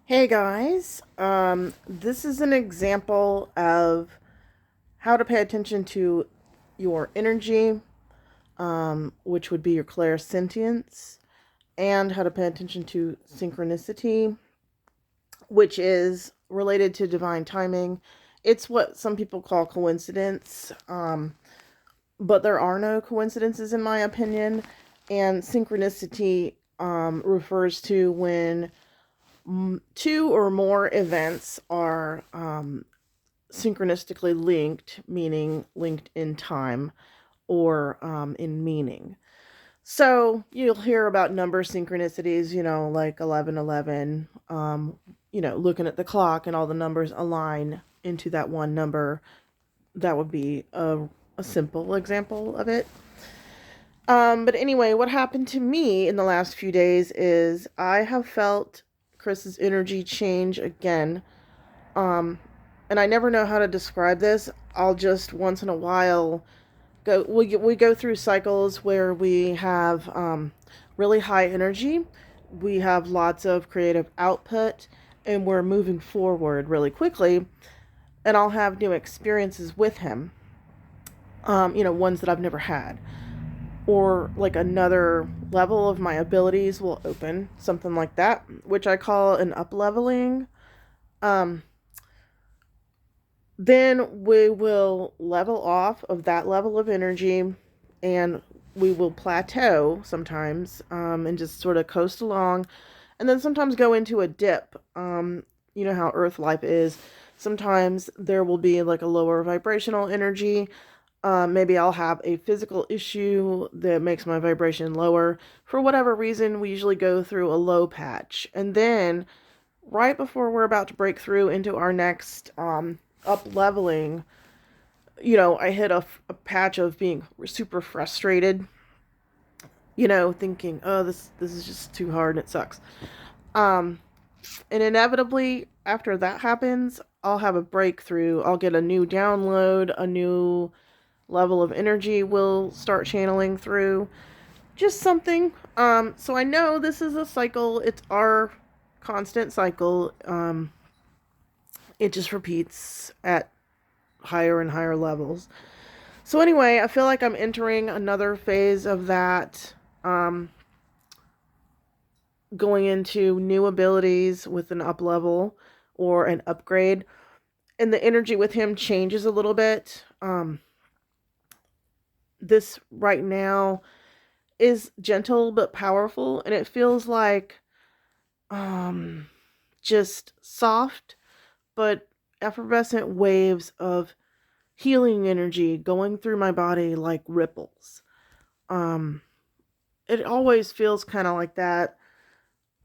Hey guys, this is an example of how to pay attention to your energy, which would be your clairsentience, and how to pay attention to synchronicity, which is related to divine timing. It's what some people call coincidence, but there are no coincidences in my opinion, and synchronicity refers to when two or more events are synchronistically linked, meaning linked in time or in meaning. So you'll hear about number synchronicities, like 1111, looking at the clock and all the numbers align into that one number. That would be a simple example of it. But anyway, what happened to me in the last few days is I have felt Chris's energy change again. Um, and I never know how to describe this. I'll just once in a while we go through cycles where we have really high energy, we have lots of creative output, and we're moving forward really quickly. And I'll have new experiences with him, ones that I've never had, or like another level of my abilities will open, something like that, which I call an up leveling. Um, then we will level off of that level of energy, and we will plateau sometimes, and just sort of coast along, and then sometimes go into a dip. You know how earth life is. Sometimes there will be like a lower vibrational energy. Maybe I'll have a physical issue that makes my vibration lower. For whatever reason, we usually go through a low patch, and then right before we're about to break through into our next up leveling, I hit a patch of being super frustrated, thinking, oh, this is just too hard and it sucks. Um, and inevitably, after that happens, I'll have a breakthrough. I'll get a new download, a new level of energy will start channeling through. Just something. So I know this is a cycle. It's our constant cycle. It just repeats at higher and higher levels. So anyway, I feel like I'm entering another phase of that, going into new abilities with an up level or an upgrade. And the energy with him changes a little bit. This right now is gentle but powerful, and it feels like um, just soft but effervescent waves of healing energy going through my body like ripples. Um, it always feels kind of like that.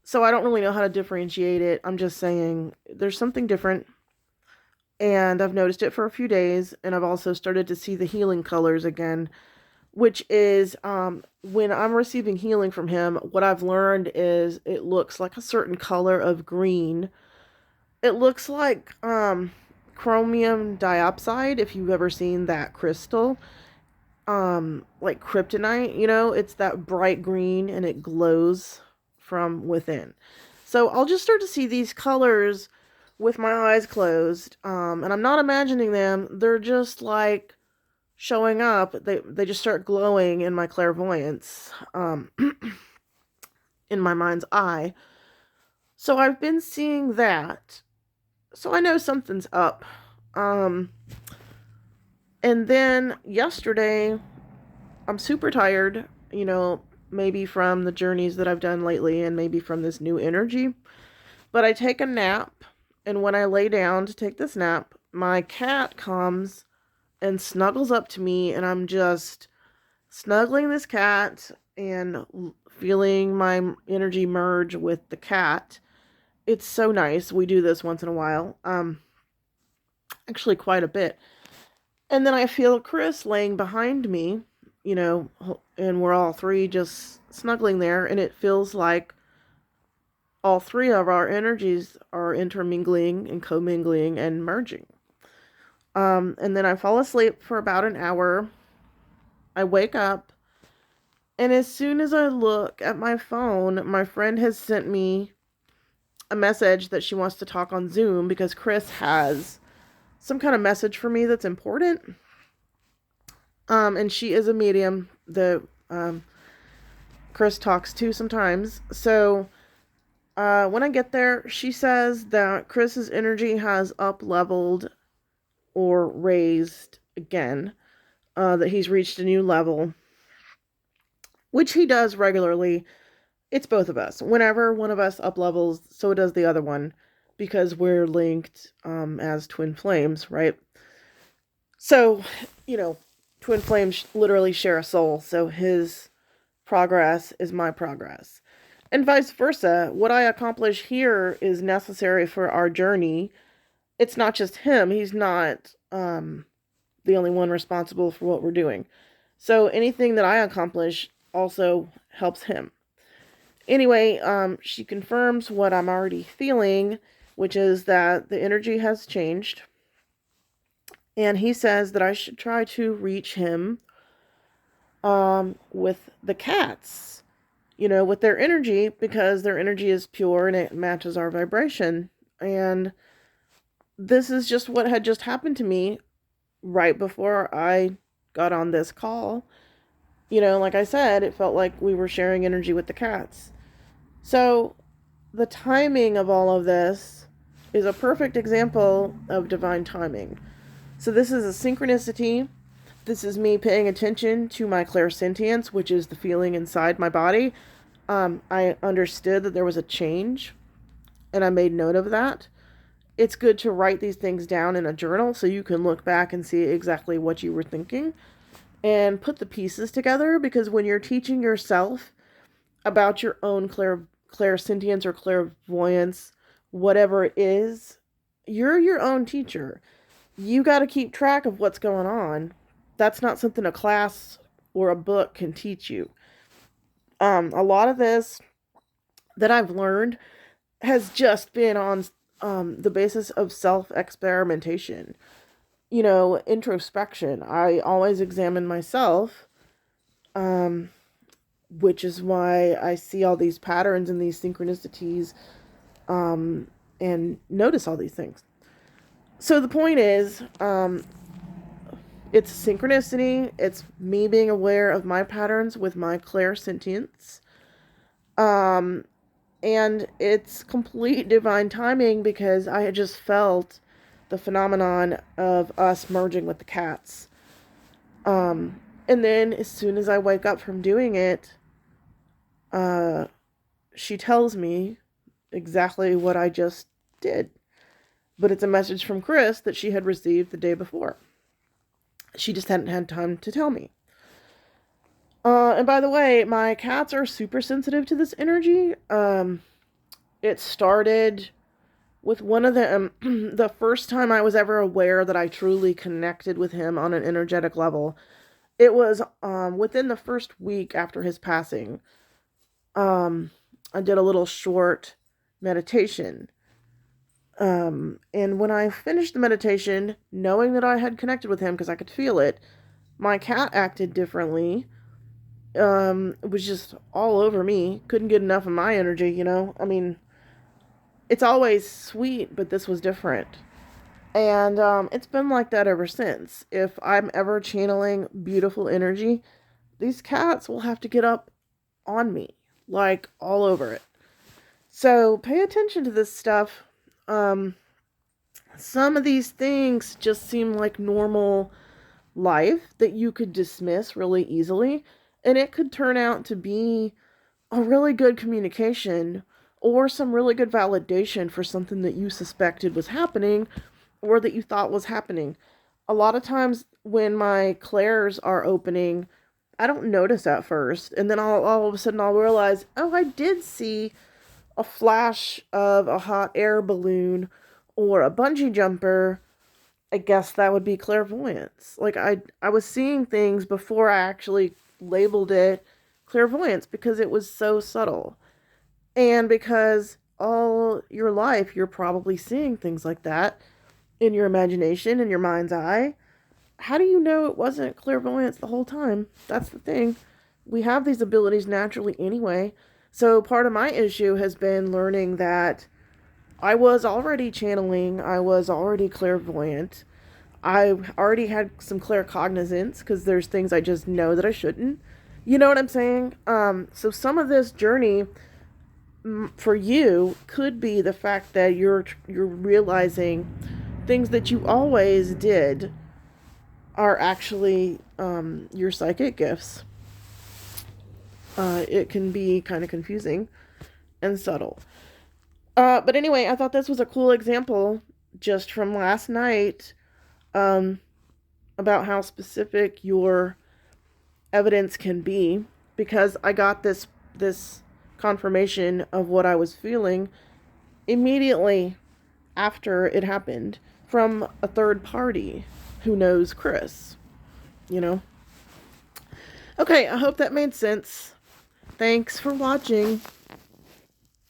So I don't really know how to differentiate it. I'm just saying there's something different. And I've noticed it for a few days. And I've also started to see the healing colors again, which is when I'm receiving healing from him, what I've learned is it looks like a certain color of green. It looks like chromium diopside, if you've ever seen that crystal. Like kryptonite, it's that bright green and it glows from within. So I'll just start to see these colors with my eyes closed, and I'm not imagining them. They're just like showing up. They just start glowing in my clairvoyance, in my mind's eye. So I've been seeing that. So I know something's up. Um, and then yesterday, I'm super tired, maybe from the journeys that I've done lately and maybe from this new energy. But I take a nap, and when I lay down to take this nap, my cat comes and snuggles up to me, and I'm just snuggling this cat and feeling my energy merge with the cat. It's so nice. We do this once in a while. Actually quite a bit. And then I feel Chris laying behind me, and we're all three just snuggling there, and it feels like all three of our energies are intermingling and commingling and merging. And then I fall asleep for about an hour. I wake up, and as soon as I look at my phone, my friend has sent me a message that she wants to talk on Zoom because Chris has some kind of message for me that's important. And she is a medium that Chris talks to sometimes. So when I get there, she says that Chris's energy has up-leveled or raised again, that he's reached a new level, which he does regularly. It's both of us. Whenever one of us up-levels, so does the other one, because we're linked as twin flames, right? So, twin flames literally share a soul, so his progress is my progress. And vice versa. What I accomplish here is necessary for our journey. It's not just him. He's not the only one responsible for what we're doing. So anything that I accomplish also helps him. Anyway, she confirms what I'm already feeling, which is that the energy has changed. And he says that I should try to reach him with the cats, with their energy, because their energy is pure and it matches our vibration. And this is just what had just happened to me right before I got on this call. Like I said, it felt like we were sharing energy with the cats. So the timing of all of this is a perfect example of divine timing. So this is a synchronicity. This is me paying attention to my clairsentience, which is the feeling inside my body. I understood that there was a change, and I made note of that. It's good to write these things down in a journal so you can look back and see exactly what you were thinking and put the pieces together, because when you're teaching yourself about your own clairsentience or clairvoyance, whatever it is, you're your own teacher. You got to keep track of what's going on. That's not something a class or a book can teach you. A lot of this that I've learned has just been on the basis of self-experimentation. Introspection. I always examine myself, which is why I see all these patterns and these synchronicities, and notice all these things. So the point is, it's synchronicity. It's me being aware of my patterns with my clairsentience. And it's complete divine timing because I had just felt the phenomenon of us merging with the cats. And then as soon as I wake up from doing it, she tells me exactly what I just did. But it's a message from Chris that she had received the day before. She just hadn't had time to tell me. And by the way, my cats are super sensitive to this energy. It started with one of them, the first time I was ever aware that I truly connected with him on an energetic level. It was within the first week after his passing. I did a little short meditation. And when I finished the meditation, knowing that I had connected with him because I could feel it, my cat acted differently. It was just all over me. Couldn't get enough of my energy, I mean, it's always sweet, but this was different. And it's been like that ever since. If I'm ever channeling beautiful energy, these cats will have to get up on me, like all over it. So pay attention to this stuff. Some of these things just seem like normal life that you could dismiss really easily, and it could turn out to be a really good communication or some really good validation for something that you suspected was happening or that you thought was happening. A lot of times when my clairs are opening, I don't notice at first, and then all of a sudden I'll realize, oh, I did see a flash of a hot air balloon or a bungee jumper. I guess that would be clairvoyance. Like I was seeing things before I actually labeled it clairvoyance because it was so subtle. And because all your life you're probably seeing things like that in your imagination, in your mind's eye. How do you know it wasn't clairvoyance the whole time? That's the thing. We have these abilities naturally anyway. So part of my issue has been learning that I was already channeling, I was already clairvoyant. I already had some claircognizance because there's things I just know that I shouldn't. You know what I'm saying? So some of this journey for you could be the fact that you're realizing things that you always did are actually your psychic gifts. It can be kind of confusing and subtle. But anyway, I thought this was a cool example just from last night um, about how specific your evidence can be, because I got this confirmation of what I was feeling immediately after it happened from a third party who knows Chris, you know. Okay, I hope that made sense. Thanks for watching.